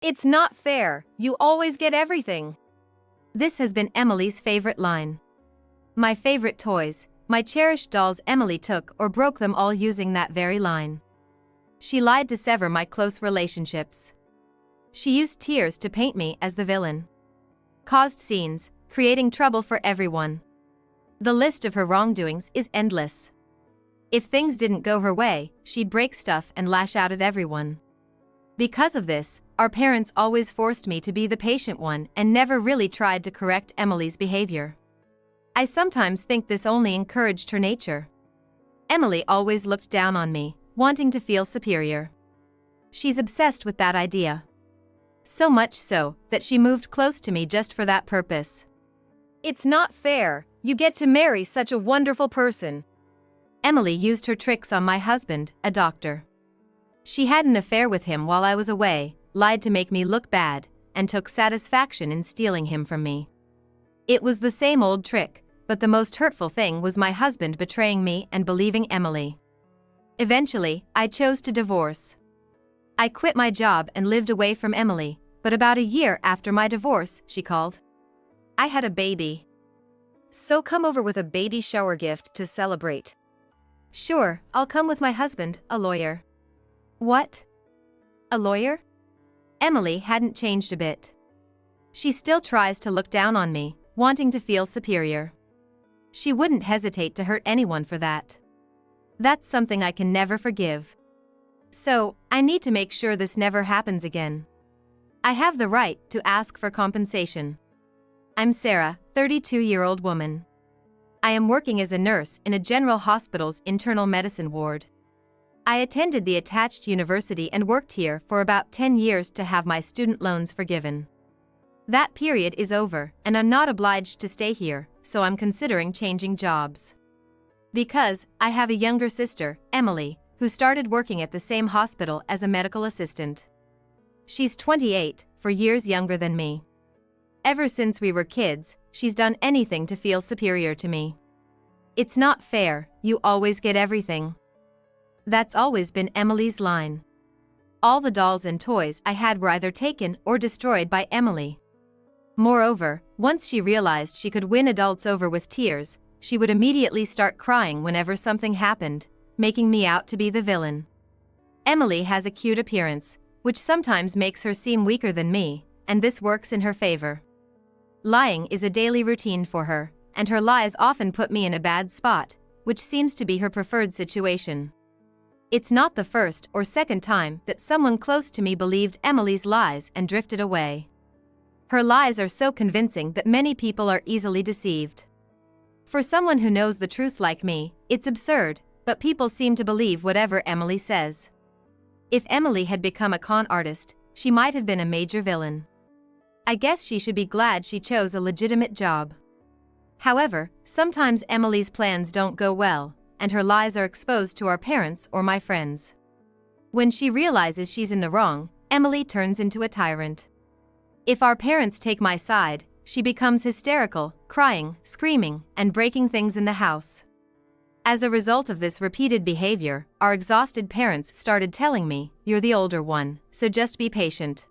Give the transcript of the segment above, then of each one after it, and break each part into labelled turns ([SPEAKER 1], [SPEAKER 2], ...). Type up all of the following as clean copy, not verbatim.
[SPEAKER 1] It's not fair, you always get everything. This has been Emily's favorite line. My favorite toys, my cherished dolls. Emily took or broke them all using that very line. She lied to sever my close relationships. She used tears to paint me as the villain. Caused scenes, creating trouble for everyone. The list of her wrongdoings is endless. If things didn't go her way, she'd break stuff and lash out at everyone. Because of this, our parents always forced me to be the patient one and never really tried to correct Emily's behavior. I sometimes think this only encouraged her nature. Emily always looked down on me, wanting to feel superior. She's obsessed with that idea. So much so that she moved close to me just for that purpose. It's not fair, you get to marry such a wonderful person. Emily used her tricks on my husband, a doctor. She had an affair with him while I was away, lied to make me look bad, and took satisfaction in stealing him from me. It was the same old trick, but the most hurtful thing was my husband betraying me and believing Emily. Eventually, I chose to divorce. I quit my job and lived away from Emily, but about a year after my divorce, she called. I had a baby. So come over with a baby shower gift to celebrate. Sure, I'll come with my husband, a lawyer. What? A lawyer? Emily hadn't changed a bit. She still tries to look down on me, wanting to feel superior. She wouldn't hesitate to hurt anyone for that. That's something I can never forgive. So, I need to make sure this never happens again. I have the right to ask for compensation. I'm Sarah, 32-year-old woman. I am working as a nurse in a general hospital's internal medicine ward. I attended the attached university and worked here for about 10 years to have my student loans forgiven. That period is over, and I'm not obliged to stay here, so I'm considering changing jobs. Because I have a younger sister, Emily, who started working at the same hospital as a medical assistant. She's 28, 4 years younger than me. Ever since we were kids, she's done anything to feel superior to me. It's not fair, you always get everything. That's always been Emily's line. All the dolls and toys I had were either taken or destroyed by Emily. Moreover, once she realized she could win adults over with tears, she would immediately start crying whenever something happened, making me out to be the villain. Emily has a cute appearance, which sometimes makes her seem weaker than me, and this works in her favor. Lying is a daily routine for her, and her lies often put me in a bad spot, which seems to be her preferred situation. It's not the first or second time that someone close to me believed Emily's lies and drifted away. Her lies are so convincing that many people are easily deceived. For someone who knows the truth like me, it's absurd, but people seem to believe whatever Emily says. If Emily had become a con artist, she might have been a major villain. I guess she should be glad she chose a legitimate job. However, sometimes Emily's plans don't go well, and her lies are exposed to our parents or my friends. When she realizes she's in the wrong, Emily turns into a tyrant. If our parents take my side, she becomes hysterical, crying, screaming, and breaking things in the house. As a result of this repeated behavior, our exhausted parents started telling me, "You're the older one, so just be patient."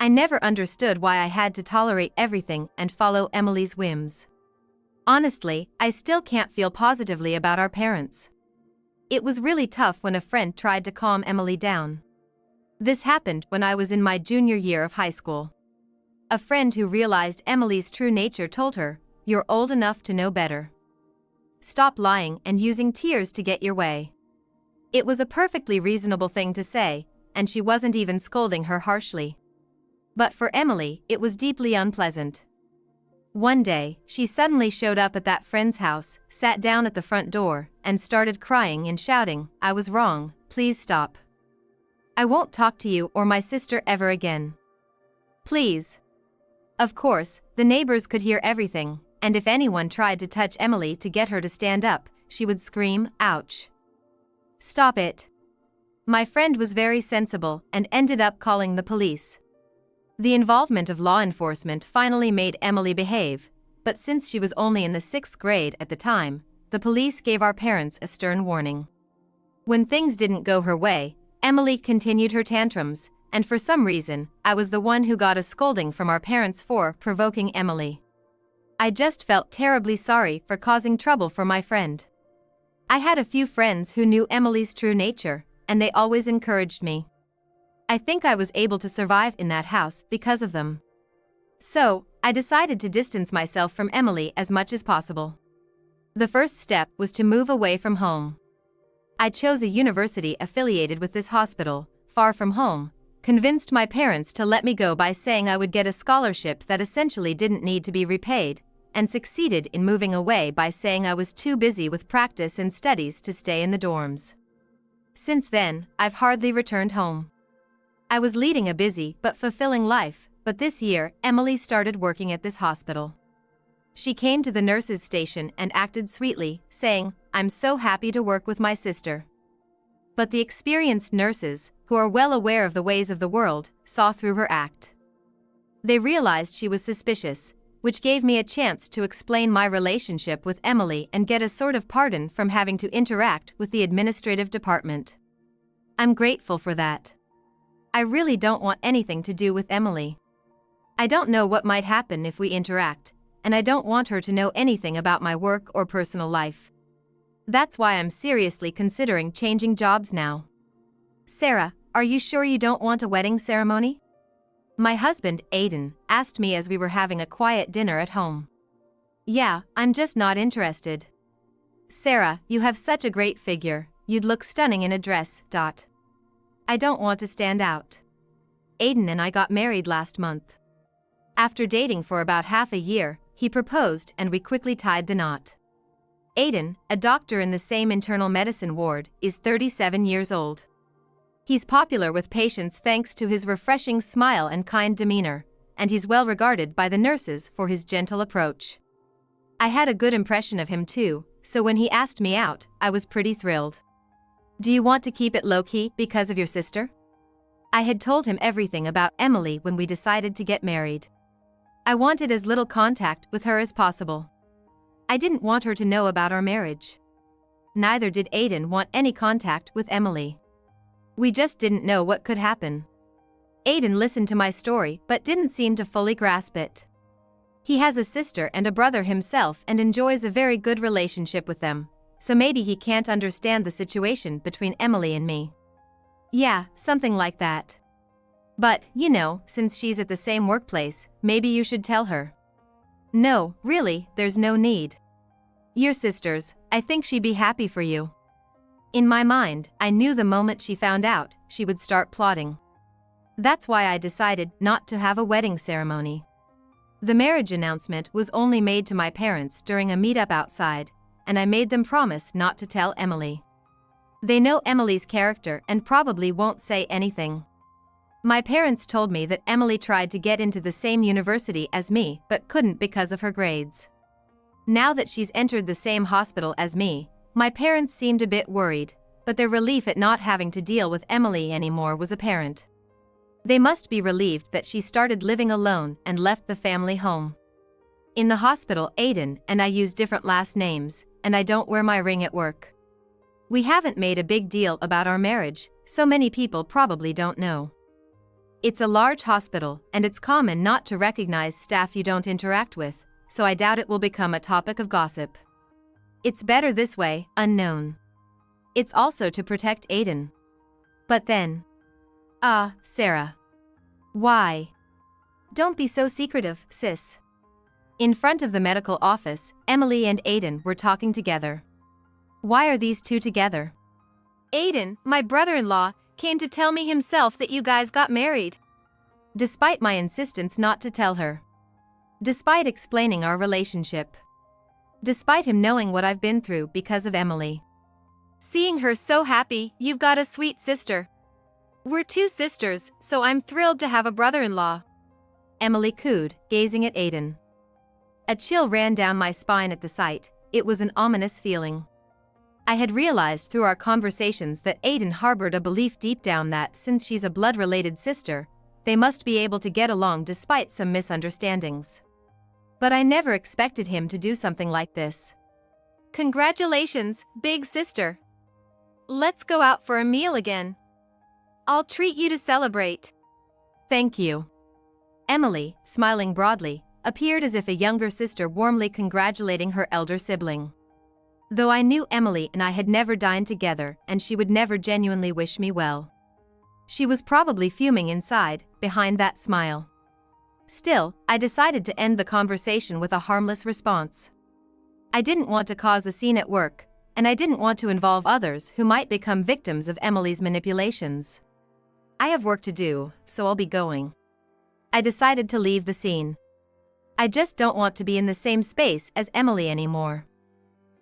[SPEAKER 1] I never understood why I had to tolerate everything and follow Emily's whims. Honestly, I still can't feel positively about our parents. It was really tough when a friend tried to calm Emily down. This happened when I was in my junior year of high school. A friend who realized Emily's true nature told her, "You're old enough to know better. Stop lying and using tears to get your way." It was a perfectly reasonable thing to say, and she wasn't even scolding her harshly. But for Emily, it was deeply unpleasant. One day, she suddenly showed up at that friend's house, sat down at the front door, and started crying and shouting, "I was wrong, please stop. I won't talk to you or my sister ever again. Please." Of course, the neighbors could hear everything, and if anyone tried to touch Emily to get her to stand up, she would scream, "Ouch. Stop it." My friend was very sensible and ended up calling the police. The involvement of law enforcement finally made Emily behave, but since she was only in the 6th grade at the time, the police gave our parents a stern warning. When things didn't go her way, Emily continued her tantrums, and for some reason, I was the one who got a scolding from our parents for provoking Emily. I just felt terribly sorry for causing trouble for my friend. I had a few friends who knew Emily's true nature, and they always encouraged me. I think I was able to survive in that house because of them. So, I decided to distance myself from Emily as much as possible. The first step was to move away from home. I chose a university affiliated with this hospital, far from home, convinced my parents to let me go by saying I would get a scholarship that essentially didn't need to be repaid, and succeeded in moving away by saying I was too busy with practice and studies to stay in the dorms. Since then, I've hardly returned home. I was leading a busy but fulfilling life, but this year, Emily started working at this hospital. She came to the nurses' station and acted sweetly, saying, "I'm so happy to work with my sister." But the experienced nurses, who are well aware of the ways of the world, saw through her act. They realized she was suspicious, which gave me a chance to explain my relationship with Emily and get a sort of pardon from having to interact with the administrative department. I'm grateful for that. I really don't want anything to do with Emily. I don't know what might happen if we interact, and I don't want her to know anything about my work or personal life. That's why I'm seriously considering changing jobs now. Sarah, are you sure you don't want a wedding ceremony? My husband, Aiden, asked me as we were having a quiet dinner at home. Yeah, I'm just not interested. Sarah, you have such a great figure, you'd look stunning in a dress. I don't want to stand out. Aiden and I got married last month. After dating for about half a year, he proposed and we quickly tied the knot. Aiden, a doctor in the same internal medicine ward, is 37 years old. He's popular with patients thanks to his refreshing smile and kind demeanor, and he's well regarded by the nurses for his gentle approach. I had a good impression of him too, so when he asked me out, I was pretty thrilled. Do you want to keep it low-key because of your sister? I had told him everything about Emily when we decided to get married. I wanted as little contact with her as possible. I didn't want her to know about our marriage. Neither did Aiden want any contact with Emily. We just didn't know what could happen. Aiden listened to my story but didn't seem to fully grasp it. He has a sister and a brother himself and enjoys a very good relationship with them, so maybe he can't understand the situation between Emily and me. Yeah, something like that. But, you know, since she's at the same workplace, maybe you should tell her. No, really, there's no need. You're sisters, I think she'd be happy for you. In my mind, I knew the moment she found out, she would start plotting. That's why I decided not to have a wedding ceremony. The marriage announcement was only made to my parents during a meetup outside, and I made them promise not to tell Emily. They know Emily's character and probably won't say anything. My parents told me that Emily tried to get into the same university as me but couldn't because of her grades. Now that she's entered the same hospital as me, my parents seemed a bit worried, but their relief at not having to deal with Emily anymore was apparent. They must be relieved that she started living alone and left the family home. In the hospital, Aiden and I use different last names, and I don't wear my ring at work. We haven't made a big deal about our marriage, so many people probably don't know. It's a large hospital, and it's common not to recognize staff you don't interact with, so I doubt it will become a topic of gossip. It's better this way, unknown. It's also to protect Aiden. But then... Sarah. Why? Don't be so secretive, sis. In front of the medical office, Emily and Aiden were talking together. Why are these two together? Aiden, my brother-in-law, came to tell me himself that you guys got married. Despite my insistence not to tell her. Despite explaining our relationship. Despite him knowing what I've been through because of Emily. Seeing her so happy, you've got a sweet sister. We're two sisters, so I'm thrilled to have a brother-in-law. Emily cooed, gazing at Aiden. A chill ran down my spine at the sight. It was an ominous feeling. I had realized through our conversations that Aiden harbored a belief deep down that since she's a blood-related sister, they must be able to get along despite some misunderstandings. But I never expected him to do something like this. Congratulations, big sister. Let's go out for a meal again. I'll treat you to celebrate. Thank you. Emily, smiling broadly, appeared as if a younger sister warmly congratulating her elder sibling. Though I knew Emily and I had never dined together and she would never genuinely wish me well. She was probably fuming inside, behind that smile. Still, I decided to end the conversation with a harmless response. I didn't want to cause a scene at work, and I didn't want to involve others who might become victims of Emily's manipulations. I have work to do, so I'll be going. I decided to leave the scene. I just don't want to be in the same space as Emily anymore.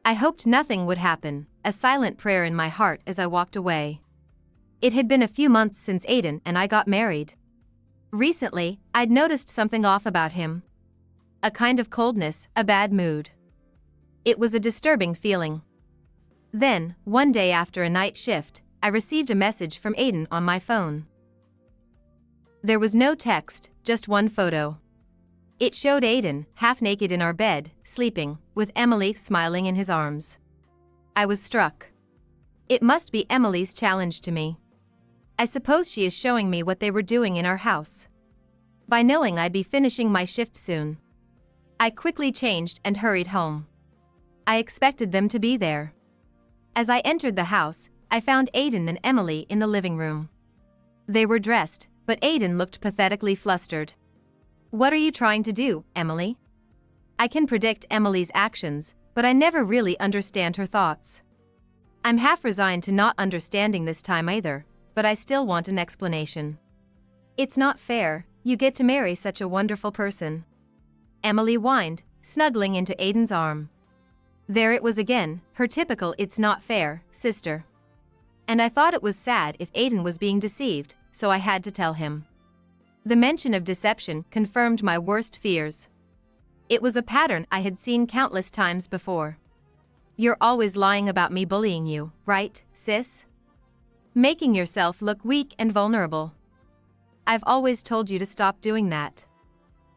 [SPEAKER 1] I hoped nothing would happen, a silent prayer in my heart as I walked away. It had been a few months since Aiden and I got married. Recently, I'd noticed something off about him. A kind of coldness, a bad mood. It was a disturbing feeling. Then, one day after a night shift, I received a message from Aiden on my phone. There was no text, just one photo. It showed Aiden, half naked in our bed, sleeping, with Emily smiling in his arms. I was struck. It must be Emily's challenge to me. I suppose she is showing me what they were doing in our house. By knowing I'd be finishing my shift soon, I quickly changed and hurried home. I expected them to be there. As I entered the house, I found Aiden and Emily in the living room. They were dressed, but Aiden looked pathetically flustered. What are you trying to do, Emily? I can predict Emily's actions, but I never really understand her thoughts. I'm half resigned to not understanding this time either, but I still want an explanation. It's not fair, you get to marry such a wonderful person. Emily whined, snuggling into Aiden's arm. There it was again, her typical "it's not fair" sister. And I thought it was sad if Aiden was being deceived, so I had to tell him. The mention of deception confirmed my worst fears. It was a pattern I had seen countless times before. You're always lying about me bullying you, right, sis? Making yourself look weak and vulnerable. I've always told you to stop doing that.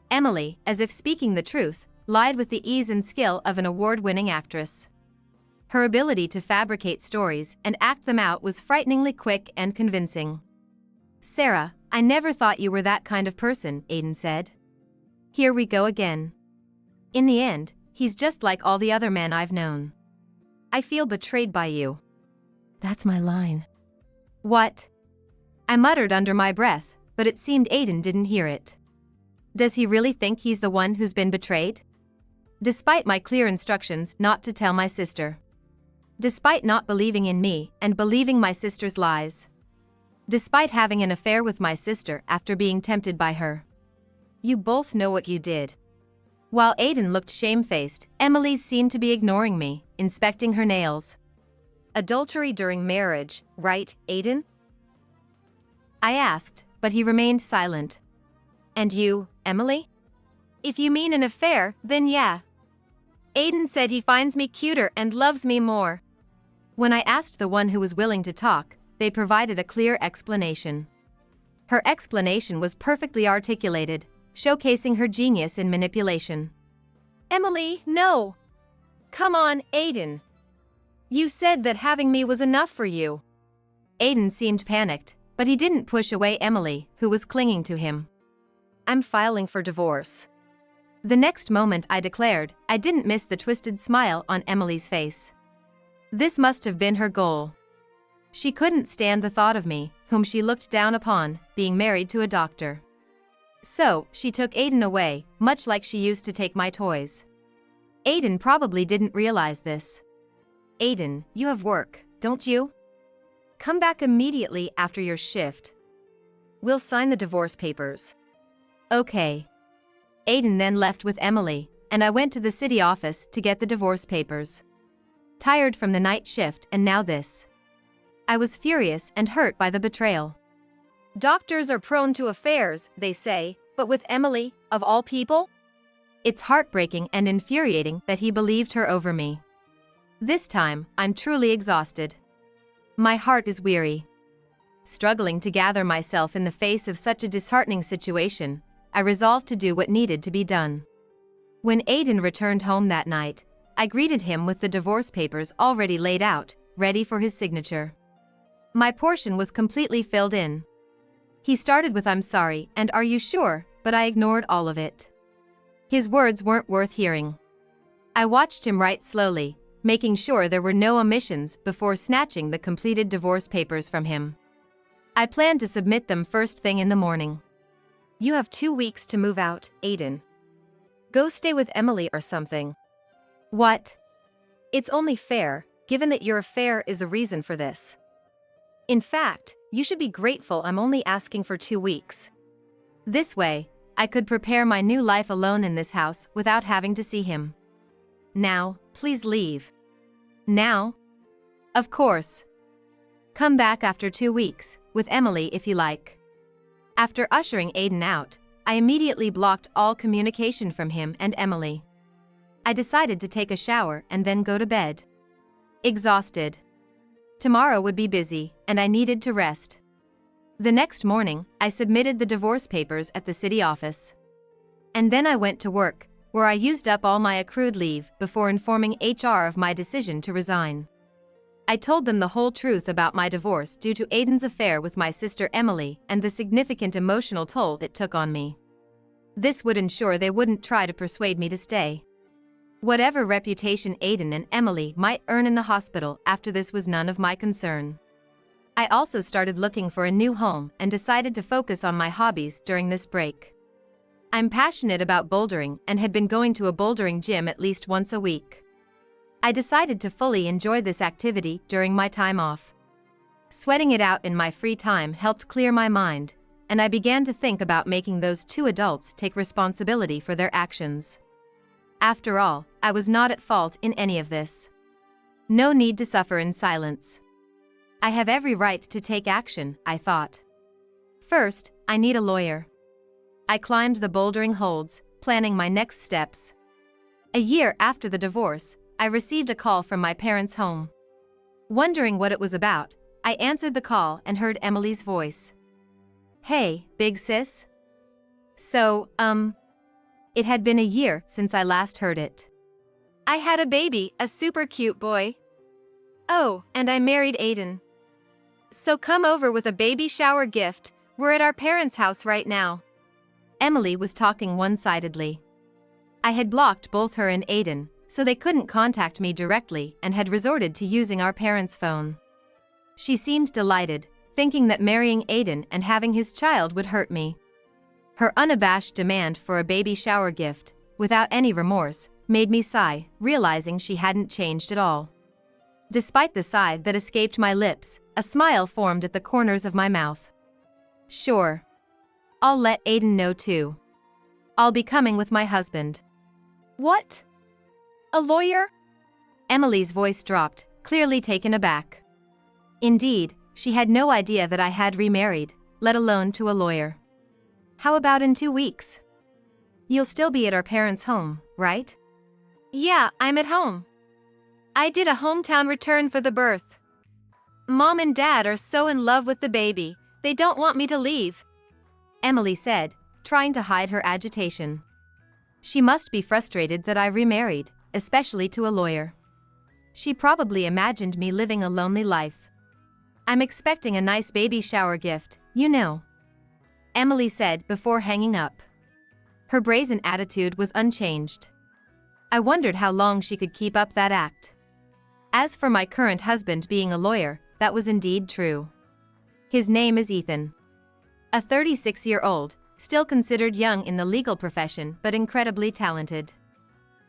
[SPEAKER 1] Emily, as if speaking the truth, lied with the ease and skill of an award-winning actress. Her ability to fabricate stories and act them out was frighteningly quick and convincing. Sarah, I never thought you were that kind of person, Aiden said. Here we go again. In the end, he's just like all the other men I've known. I feel betrayed by you. That's my line. What? I muttered under my breath, but it seemed Aiden didn't hear it. Does he really think he's the one who's been betrayed? Despite my clear instructions not to tell my sister. Despite not believing in me and believing my sister's lies. Despite having an affair with my sister after being tempted by her. You both know what you did. While Aiden looked shamefaced, Emily seemed to be ignoring me, inspecting her nails. Adultery during marriage, right, Aiden? I asked, but he remained silent. And you, Emily? If you mean an affair, then yeah. Aiden said he finds me cuter and loves me more. When I asked the one who was willing to talk, they provided a clear explanation. Her explanation was perfectly articulated, showcasing her genius in manipulation. Emily, no. Come on, Aiden. You said that having me was enough for you. Aiden seemed panicked, but he didn't push away Emily, who was clinging to him. I'm filing for divorce. The next moment I declared, I didn't miss the twisted smile on Emily's face. This must have been her goal. She couldn't stand the thought of me, whom she looked down upon, being married to a doctor. So, she took Aiden away, much like she used to take my toys. Aiden probably didn't realize this. Aiden, you have work, don't you? Come back immediately after your shift. We'll sign the divorce papers. Okay. Aiden then left with Emily, and I went to the city office to get the divorce papers. Tired from the night shift and now this. I was furious and hurt by the betrayal. Doctors are prone to affairs, they say, but with Emily, of all people? It's heartbreaking and infuriating that he believed her over me. This time, I'm truly exhausted. My heart is weary. Struggling to gather myself in the face of such a disheartening situation, I resolved to do what needed to be done. When Aiden returned home that night, I greeted him with the divorce papers already laid out, ready for his signature. My portion was completely filled in. He started with "I'm sorry and are you sure," but I ignored all of it. His words weren't worth hearing. I watched him write slowly, making sure there were no omissions before snatching the completed divorce papers from him. I planned to submit them first thing in the morning. "You have 2 weeks to move out, Aiden. Go stay with Emily or something." "What?" "It's only fair, given that your affair is the reason for this. In fact, you should be grateful I'm only asking for 2 weeks. This way, I could prepare my new life alone in this house without having to see him. Now, please leave." "Now?" "Of course. Come back after 2 weeks, with Emily if you like." After ushering Aiden out, I immediately blocked all communication from him and Emily. I decided to take a shower and then go to bed. Exhausted. Tomorrow would be busy, and I needed to rest. The next morning, I submitted the divorce papers at the city office. And then I went to work, where I used up all my accrued leave before informing HR of my decision to resign. I told them the whole truth about my divorce due to Aiden's affair with my sister Emily and the significant emotional toll it took on me. This would ensure they wouldn't try to persuade me to stay. Whatever reputation Aiden and Emily might earn in the hospital after this was none of my concern. I also started looking for a new home and decided to focus on my hobbies during this break. I'm passionate about bouldering and had been going to a bouldering gym at least once a week. I decided to fully enjoy this activity during my time off. Sweating it out in my free time helped clear my mind, and I began to think about making those 2 adults take responsibility for their actions. After all, I was not at fault in any of this. No need to suffer in silence. I have every right to take action, I thought. First, I need a lawyer. I climbed the bouldering holds, planning my next steps. A year after the divorce, I received a call from my parents' home. Wondering what it was about, I answered the call and heard Emily's voice. "Hey, big sis." So, it had been a year since I last heard it. "I had a baby, a super cute boy. Oh, and I married Aiden. So come over with a baby shower gift, we're at our parents' house right now." Emily was talking one-sidedly. I had blocked both her and Aiden, so they couldn't contact me directly and had resorted to using our parents' phone. She seemed delighted, thinking that marrying Aiden and having his child would hurt me. Her unabashed demand for a baby shower gift, without any remorse, made me sigh, realizing she hadn't changed at all. Despite the sigh that escaped my lips, a smile formed at the corners of my mouth. "Sure. I'll let Aiden know too. I'll be coming with my husband." "What? A lawyer?" Emily's voice dropped, clearly taken aback. Indeed, she had no idea that I had remarried, let alone to a lawyer. "How about in 2 weeks? You'll still be at our parents' home, right?" "Yeah, I'm at home. I did a hometown return for the birth. Mom and Dad are so in love with the baby, they don't want me to leave," Emily said, trying to hide her agitation. She must be frustrated that I remarried, especially to a lawyer. She probably imagined me living a lonely life. "I'm expecting a nice baby shower gift, you know," Emily said before hanging up. Her brazen attitude was unchanged. I wondered how long she could keep up that act. As for my current husband being a lawyer, that was indeed true. His name is Ethan. A 36-year-old, still considered young in the legal profession but incredibly talented.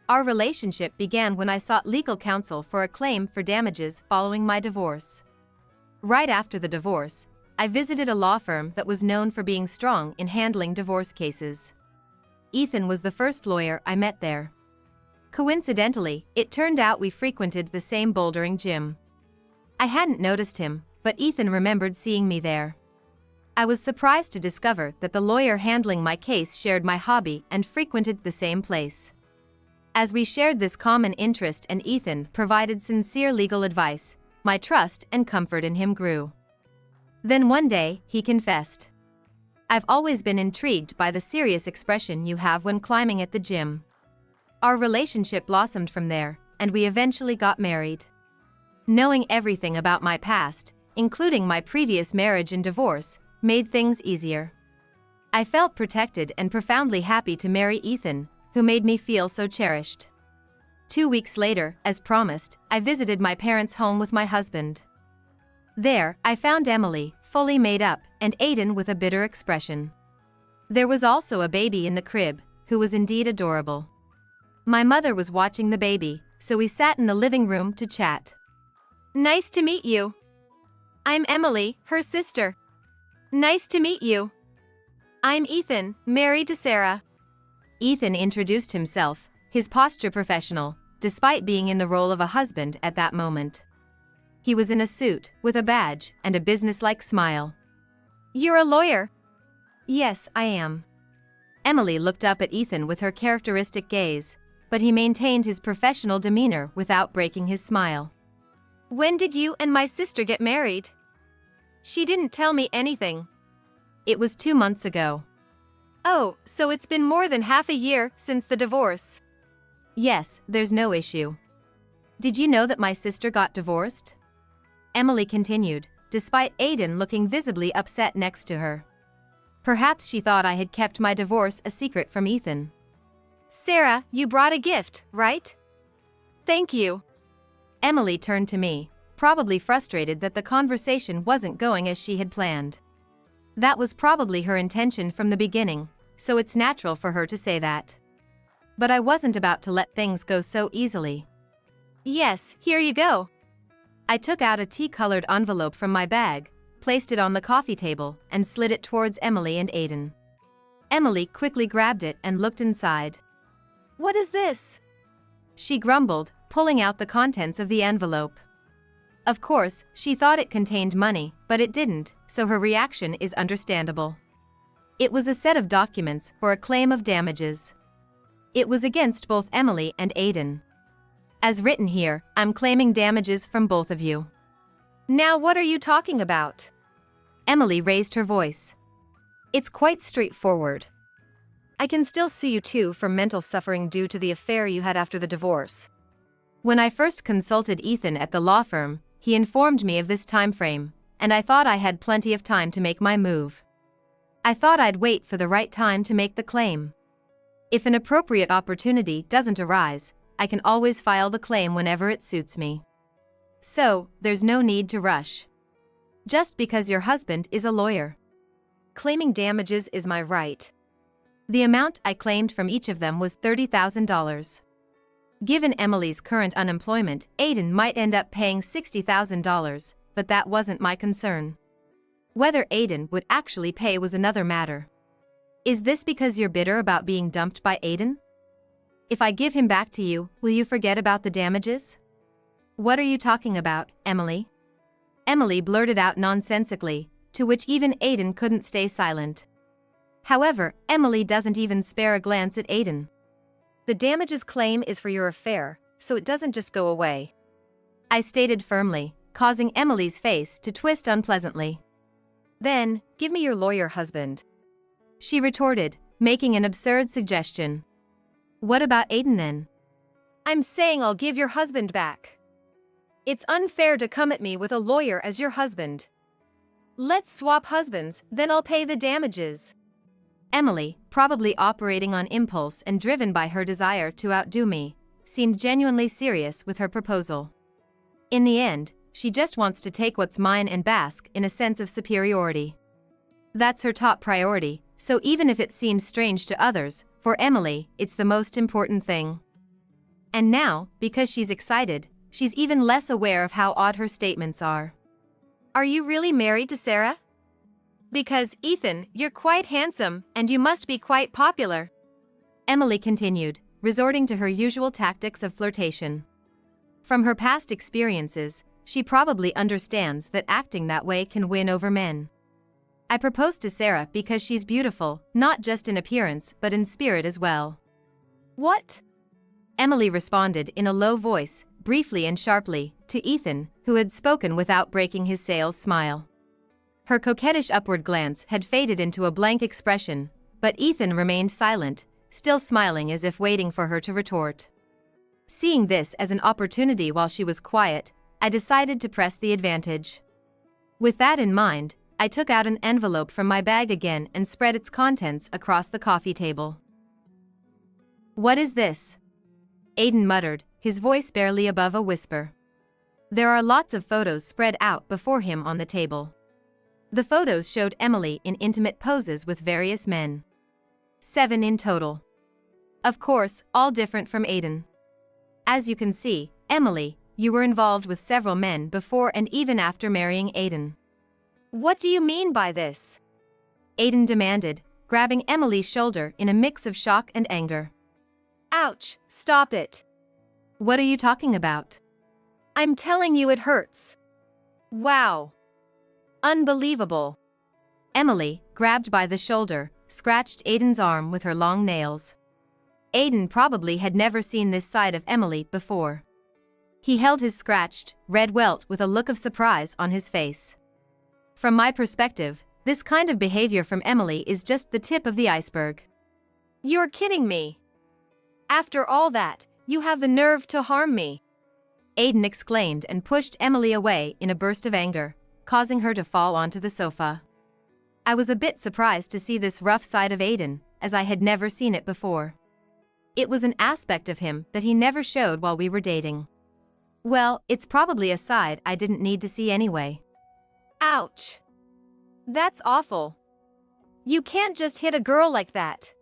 [SPEAKER 1] Our relationship began when I sought legal counsel for a claim for damages following my divorce. Right after the divorce, I visited a law firm that was known for being strong in handling divorce cases. Ethan was the first lawyer I met there. Coincidentally, it turned out we frequented the same bouldering gym. I hadn't noticed him, but Ethan remembered seeing me there. I was surprised to discover that the lawyer handling my case shared my hobby and frequented the same place. As we shared this common interest and Ethan provided sincere legal advice, my trust and comfort in him grew. Then one day, he confessed. "I've always been intrigued by the serious expression you have when climbing at the gym." Our relationship blossomed from there, and we eventually got married. Knowing everything about my past, including my previous marriage and divorce, made things easier. I felt protected and profoundly happy to marry Ethan, who made me feel so cherished. 2 weeks later, as promised, I visited my parents' home with my husband. There, I found Emily, fully made up, and Aiden with a bitter expression. There was also a baby in the crib, who was indeed adorable. My mother was watching the baby, so we sat in the living room to chat. "Nice to meet you. I'm Emily, her sister." "Nice to meet you. I'm Ethan, married to Sarah." Ethan introduced himself, his posture professional, despite being in the role of a husband at that moment. He was in a suit, with a badge, and a businesslike smile. "You're a lawyer?" "Yes, I am." Emily looked up at Ethan with her characteristic gaze, but he maintained his professional demeanor without breaking his smile. "When did you and my sister get married?" "She didn't tell me anything." "It was 2 months ago." "Oh, so it's been more than half a year since the divorce." "Yes, there's no issue." "Did you know that my sister got divorced?" Emily continued, despite Aiden looking visibly upset next to her. Perhaps she thought I had kept my divorce a secret from Ethan. "Sarah, you brought a gift, right?" "Thank you." Emily turned to me, probably frustrated that the conversation wasn't going as she had planned. That was probably her intention from the beginning, so it's natural for her to say that. But I wasn't about to let things go so easily. "Yes, here you go." I took out a tea-colored envelope from my bag, placed it on the coffee table, and slid it towards Emily and Aiden. Emily quickly grabbed it and looked inside. "What is this?" she grumbled, pulling out the contents of the envelope. Of course, she thought it contained money, but it didn't, so her reaction is understandable. It was a set of documents for a claim of damages. It was against both Emily and Aiden. As written here, I'm claiming damages from both of you. "Now what are you talking about?" Emily raised her voice. "It's quite straightforward. I can still sue you too for mental suffering due to the affair you had after the divorce. When I first consulted Ethan at the law firm, he informed me of this time frame, and I thought I had plenty of time to make my move. I thought I'd wait for the right time to make the claim. If an appropriate opportunity doesn't arise, I can always file the claim whenever it suits me. So, there's no need to rush. Just because your husband is a lawyer. Claiming damages is my right." The amount I claimed from each of them was $30,000. Given Emily's current unemployment, Aiden might end up paying $60,000, but that wasn't my concern. Whether Aiden would actually pay was another matter. "Is this because you're bitter about being dumped by Aiden? If I give him back to you, will you forget about the damages?" "What are you talking about, Emily?" Emily blurted out nonsensically, to which even Aiden couldn't stay silent. However, Emily doesn't even spare a glance at Aiden. "The damages claim is for your affair, so it doesn't just go away," I stated firmly, causing Emily's face to twist unpleasantly. "Then, give me your lawyer husband," she retorted, making an absurd suggestion. "What about Aiden then?" "I'm saying I'll give your husband back. It's unfair to come at me with a lawyer as your husband. Let's swap husbands, then I'll pay the damages." Emily, probably operating on impulse and driven by her desire to outdo me, seemed genuinely serious with her proposal. In the end, she just wants to take what's mine and bask in a sense of superiority. That's her top priority, so even if it seems strange to others, for Emily, it's the most important thing. And now, because she's excited, she's even less aware of how odd her statements are. "Are you really married to Sarah? Because, Ethan, you're quite handsome, and you must be quite popular," Emily continued, resorting to her usual tactics of flirtation. From her past experiences, she probably understands that acting that way can win over men. "I proposed to Sarah because she's beautiful, not just in appearance but in spirit as well." "What?" Emily responded in a low voice, briefly and sharply, to Ethan, who had spoken without breaking his sales smile. Her coquettish upward glance had faded into a blank expression, but Ethan remained silent, still smiling as if waiting for her to retort. Seeing this as an opportunity while she was quiet, I decided to press the advantage. With that in mind, I took out an envelope from my bag again and spread its contents across the coffee table. "What is this?" Aiden muttered, his voice barely above a whisper. There are lots of photos spread out before him on the table. The photos showed Emily in intimate poses with various men. 7 in total. Of course, all different from Aiden. As you can see, Emily, you were involved with several men before and even after marrying Aiden. "What do you mean by this?" Aiden demanded, grabbing Emily's shoulder in a mix of shock and anger. "Ouch, stop it." "What are you talking about?" "I'm telling you it hurts." "Wow. Unbelievable." Emily, grabbed by the shoulder, scratched Aiden's arm with her long nails. Aiden probably had never seen this side of Emily before. He held his scratched, red welt with a look of surprise on his face. From my perspective, this kind of behavior from Emily is just the tip of the iceberg. "You're kidding me. After all that, you have the nerve to harm me," Aiden exclaimed and pushed Emily away in a burst of anger, causing her to fall onto the sofa. I was a bit surprised to see this rough side of Aiden, as I had never seen it before. It was an aspect of him that he never showed while we were dating. Well, it's probably a side I didn't need to see anyway. "Ouch. That's awful. You can't just hit a girl like that.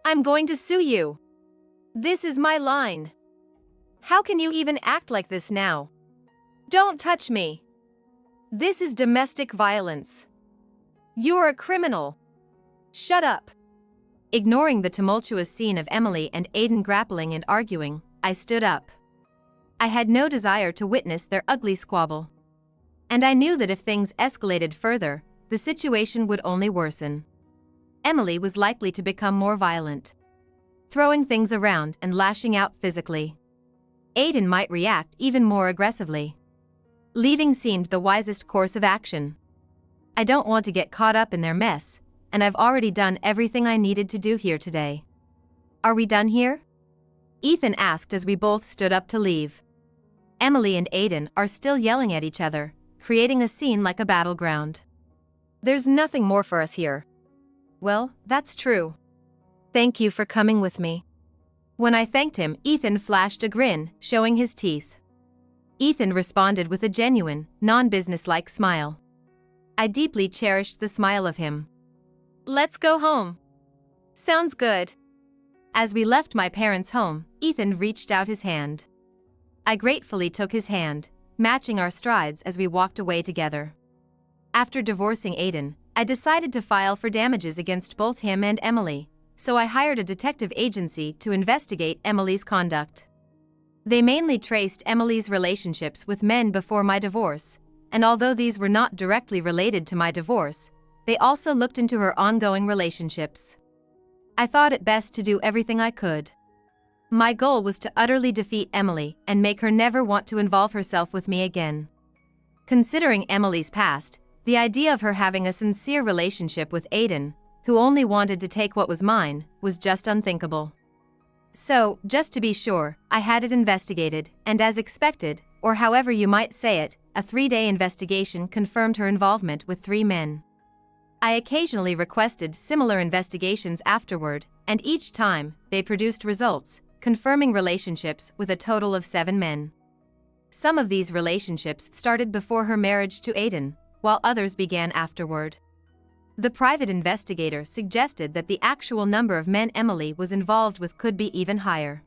[SPEAKER 1] I'm going to sue you. This is my line. How can you even act like this now? Don't touch me. This is domestic violence. You're a criminal. Shut up." Ignoring the tumultuous scene of Emily and Aiden grappling and arguing, I stood up. I had no desire to witness their ugly squabble. And I knew that if things escalated further, the situation would only worsen. Emily was likely to become more violent, throwing things around and lashing out physically. Aiden might react even more aggressively. Leaving seemed the wisest course of action. I don't want to get caught up in their mess, and I've already done everything I needed to do here today. "Are we done here?" Ethan asked as we both stood up to leave. Emily and Aiden are still yelling at each other, creating a scene like a battleground. "There's nothing more for us here." "Well, that's true. Thank you for coming with me." When I thanked him, Ethan flashed a grin, showing his teeth. Ethan responded with a genuine, non-businesslike smile. I deeply cherished the smile of him. "Let's go home." "Sounds good." As we left my parents' home, Ethan reached out his hand. I gratefully took his hand, matching our strides as we walked away together. After divorcing Aiden, I decided to file for damages against both him and Emily, so I hired a detective agency to investigate Emily's conduct. They mainly traced Emily's relationships with men before my divorce, and although these were not directly related to my divorce, they also looked into her ongoing relationships. I thought it best to do everything I could. My goal was to utterly defeat Emily and make her never want to involve herself with me again. Considering Emily's past, the idea of her having a sincere relationship with Aiden, who only wanted to take what was mine, was just unthinkable. So, just to be sure, I had it investigated, and as expected, or however you might say it, a 3-day investigation confirmed her involvement with 3 men. I occasionally requested similar investigations afterward, and each time, they produced results, confirming relationships with a total of 7 men. Some of these relationships started before her marriage to Aiden, while others began afterward. The private investigator suggested that the actual number of men Emily was involved with could be even higher.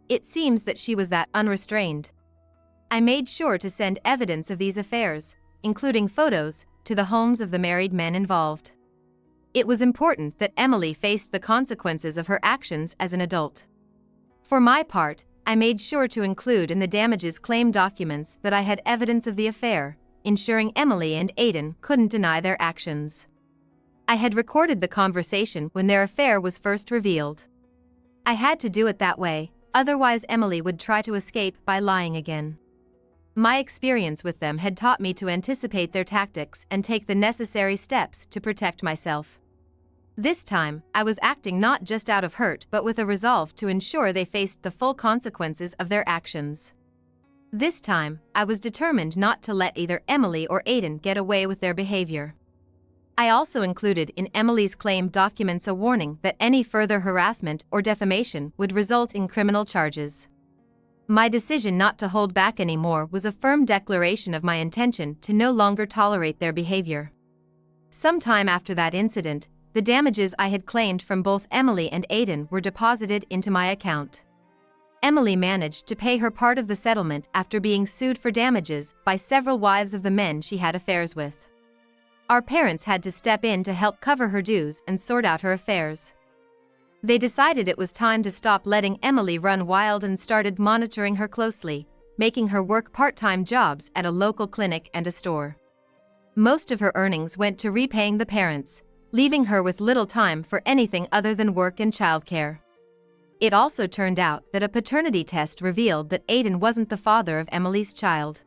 [SPEAKER 1] It seems that she was that unrestrained. I made sure to send evidence of these affairs, including photos, to the homes of the married men involved. It was important that Emily faced the consequences of her actions as an adult. For my part, I made sure to include in the damages claim documents that I had evidence of the affair, ensuring Emily and Aiden couldn't deny their actions. I had recorded the conversation when their affair was first revealed. I had to do it that way, otherwise Emily would try to escape by lying again. My experience with them had taught me to anticipate their tactics and take the necessary steps to protect myself. This time, I was acting not just out of hurt but with a resolve to ensure they faced the full consequences of their actions. This time, I was determined not to let either Emily or Aiden get away with their behavior. I also included in Emily's claim documents a warning that any further harassment or defamation would result in criminal charges. My decision not to hold back anymore was a firm declaration of my intention to no longer tolerate their behavior. Sometime after that incident, the damages I had claimed from both Emily and Aiden were deposited into my account. Emily managed to pay her part of the settlement after being sued for damages by several wives of the men she had affairs with. Our parents had to step in to help cover her dues and sort out her affairs. They decided it was time to stop letting Emily run wild and started monitoring her closely, making her work part-time jobs at a local clinic and a store. Most of her earnings went to repaying the parents, leaving her with little time for anything other than work and childcare. It also turned out that a paternity test revealed that Aiden wasn't the father of Emily's child.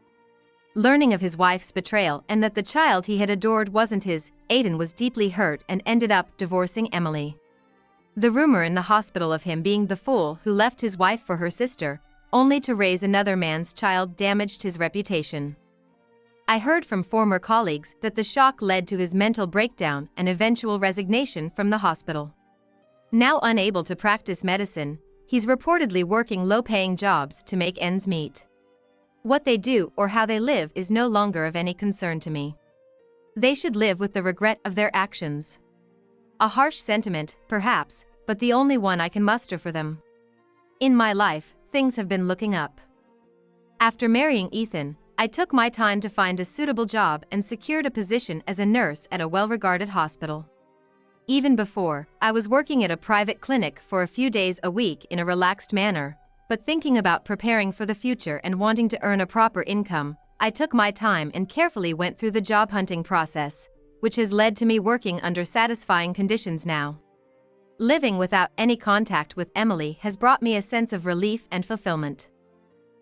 [SPEAKER 1] Learning of his wife's betrayal and that the child he had adored wasn't his, Aiden was deeply hurt and ended up divorcing Emily. The rumor in the hospital of him being the fool who left his wife for her sister, only to raise another man's child, damaged his reputation. I heard from former colleagues that the shock led to his mental breakdown and eventual resignation from the hospital. Now unable to practice medicine, he's reportedly working low-paying jobs to make ends meet. What they do or how they live is no longer of any concern to me. They should live with the regret of their actions. A harsh sentiment, perhaps, but the only one I can muster for them. In my life, things have been looking up. After marrying Ethan, I took my time to find a suitable job and secured a position as a nurse at a well-regarded hospital. Even before, I was working at a private clinic for a few days a week in a relaxed manner, but thinking about preparing for the future and wanting to earn a proper income, I took my time and carefully went through the job hunting process, which has led to me working under satisfying conditions now. Living without any contact with Emily has brought me a sense of relief and fulfillment.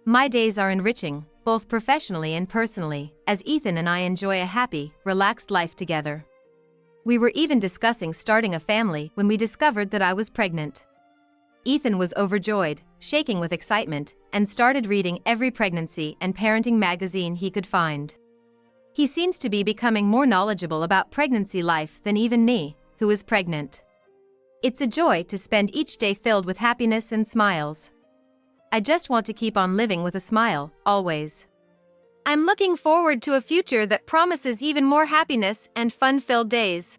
[SPEAKER 1] My days are enriching, both professionally and personally, as Ethan and I enjoy a happy, relaxed life together. We were even discussing starting a family when we discovered that I was pregnant. Ethan was overjoyed, shaking with excitement, and started reading every pregnancy and parenting magazine he could find. He seems to be becoming more knowledgeable about pregnancy life than even me, who is pregnant. It's a joy to spend each day filled with happiness and smiles. I just want to keep on living with a smile, always. I'm looking forward to a future that promises even more happiness and fun-filled days.